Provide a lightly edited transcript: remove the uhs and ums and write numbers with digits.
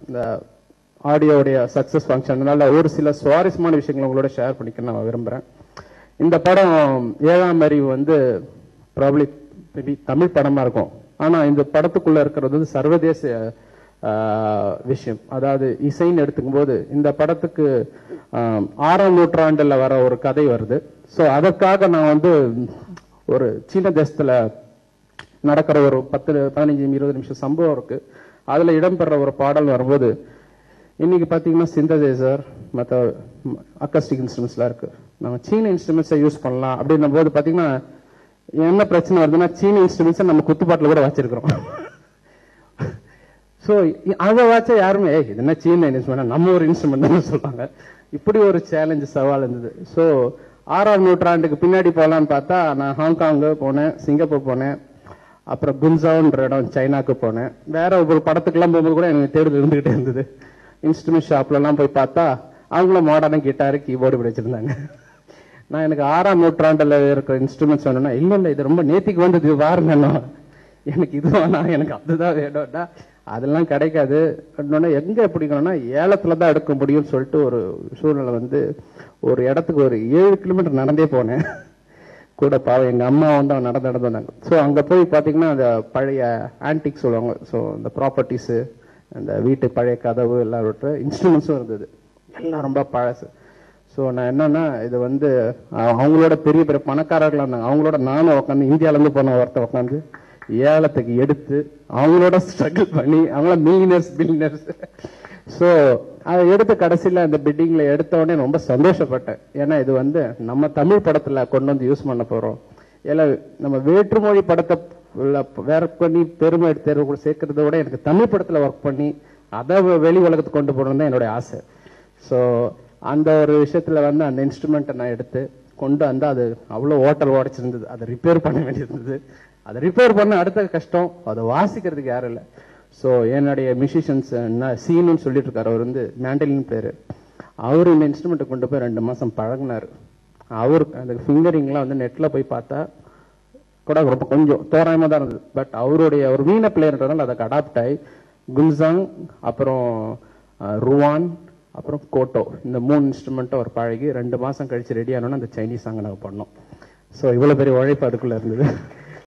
இந்த ஆடியோடைய சக்சஸ் ஃபங்க்ஷன்னால ஒரு சில சுவாரஸ்யமான விஷயங்களை உங்களோட ஷேர் பண்ணிக்க நான் விரும்புகிறேன். இந்த படம் 7ஆம் அறிவு வந்து ப்ராப்ளி மேபி தமிழ் படமாக இருக்கும். ஆனால் இந்த படத்துக்குள்ளே இருக்கிறது வந்து சர்வதேச விஷயம். அதாவது இசைன்னு எடுத்துக்கும் போது இந்த படத்துக்கு 6ஆம் நூற்றாண்டில் வர ஒரு கதை வருது. ஸோ அதற்காக நான் வந்து ஒரு சீன தேசத்தில் நடக்கிற ஒரு 10, 15, 20 நிமிஷம் சம்பவம் இருக்கு. அதில் இடம்பெற ஒரு பாடல் வரும்போது இன்னைக்கு பார்த்தீங்கன்னா சிந்தசைசர் மற்ற அக்கஸ்டிக் இன்ஸ்ட்ருமெண்ட்ஸ்லாம் இருக்கு. நம்ம சீன இன்ஸ்ட்ருமெண்ட்ஸை யூஸ் பண்ணலாம் அப்படின்னும் போது பார்த்தீங்கன்னா என்ன பிரச்சனை வருதுன்னா சீன இன்ஸ்ட்ருமெண்ட்ஸை நம்ம குத்துப்பாட்டில் கூட வச்சிருக்கிறோம். ஸோ அதை வச்சா யாருமே இது என்ன சீன இன்ஸ்ட்ருமெண்ட் நம்ம ஒரு இன்ஸ்ட்ருமெண்ட் தான் சொல்றாங்க. இப்படி ஒரு சேலஞ்சு சவால் இருந்தது. ஸோ 6ஆம் நூற்றாண்டுக்கு பின்னாடி போகலான்னு பார்த்தா நான் ஹாங்காங்கு போனேன், சிங்கப்பூர் போனேன், அப்புறம் குன்சாவ்ன்ற இடம் சைனாக்கு போனேன். வேற ஒரு படத்துக்குலாம் போகும்போது கூட எனக்கு தேடுதல் இருந்துகிட்டே இருந்தது. இன்ஸ்ட்ருமெண்ட் ஷாப்லலாம் போய் பார்த்தா அவங்களும் மாடர்னா கிட்டாரு கீபோர்டு இப்படி வச்சிருந்தாங்க. நான் எனக்கு 6ஆம் நூற்றாண்டில் இருக்கிற இன்ஸ்ட்ருமெண்ட்ஸ் வேணும்னா இல்லை இது ரொம்ப நேத்திக்கு வந்தது பாருங்க, எனக்கு இது வேணாம், எனக்கு அதுதான் வேணும்னா அதெல்லாம் கிடைக்காது. எங்க எப்படிக்கணும்னா ஏலத்துல தான் எடுக்க முடியும்னு சொல்லிட்டு ஒரு சூழ்நிலை வந்து ஒரு இடத்துக்கு ஒரு 7 கிலோமீட்டர் நடந்தே போனேன். கூட பாவம் எங்க அம்மா வந்து நடந்து வந்தாங்க. ஸோ அங்க போய் பாத்தீங்கன்னா அந்த பழைய ஆன்டிக் சொல்லுவாங்க. ஸோ அந்த ப்ராப்பர்ட்டிஸ், அந்த வீட்டு பழைய கதவு எல்லாரும் இன்ஸ்ட்ருமெண்ட்ஸும் இருந்தது. எல்லாம் ரொம்ப பழசு. ஸோ நான் என்னன்னா இது வந்து அவங்களோட பெரிய பெரிய பணக்காரர்களாக இருந்தாங்க. அவங்களோட நானும் உட்காந்து இந்தியாவிலேருந்து போன ஒருத்தர் உட்காந்து ஏலத்துக்கு எடுத்து அவங்களோட ஸ்ட்ரகிள் பண்ணி அவங்கள பில்லியனர்ஸ். ஸோ அதை எடுத்து கடைசியில் அந்த பிட்டிங்கில் எடுத்த உடனே ரொம்ப சந்தோஷப்பட்டேன். ஏன்னா இது வந்து நம்ம தமிழ் படத்தில் கொண்டு வந்து யூஸ் பண்ண போகிறோம். இல்லை நம்ம வேற்றுமொழி படத்தை ஒர்க் பண்ணி பெருமை தேர்வு சேர்க்கறத விட எனக்கு தமிழ் படத்தில் ஒர்க் பண்ணி அதை வெளி உலகத்துக்கு கொண்டு போகணும் தான் என்னுடைய ஆசை. ஸோ அந்த ஒரு விஷயத்தில் வந்து அந்த இன்ஸ்ட்ருமெண்ட்டை நான் எடுத்து கொண்டு வந்து அது அவ்வளோ ஓட்டல் உடைச்சிருந்தது. அதை ரிப்பேர் பண்ண வேண்டியிருந்தது. அதை ரிப்பேர் பண்ண அடுத்த கஷ்டம், அதை வாசிக்கிறதுக்கு யாரும் இல்லை. ஸோ என்னுடைய மியூசிஷியன்ஸ் சீனுன்னு சொல்லிட்டு இருக்காரு. அவர் வந்து மேண்டலின் பிளேயரு. அவர் இந்த இன்ஸ்ட்ருமெண்ட்டை கொண்டு போய் 2 மாதம் பழகினார். அவருக்கு அந்த ஃபிங்கரிங்லாம் வந்து நெட்டில் போய் பார்த்தா கூட ரொம்ப கொஞ்சம் தோராயமாக தான் இருந்தது. பட் அவருடைய ஒரு வீண பிளேயர்ன்றதுனால அதுக்கு அடாப்ட் ஆகி குன்சாங், அப்புறம் ருவான், அப்புறம் கோட்டோ, இந்த 3 இன்ஸ்ட்ருமெண்ட்டும் அவர் பழகி 2 மாதம் கழிச்சு ரெடி ஆனோன்னு அந்த சைனீஸ் சாங்கை நாங்கள் பண்ணோம். ஸோ இவ்வளோ பெரிய உழைப்பு அதுக்குள்ளே இருந்தது.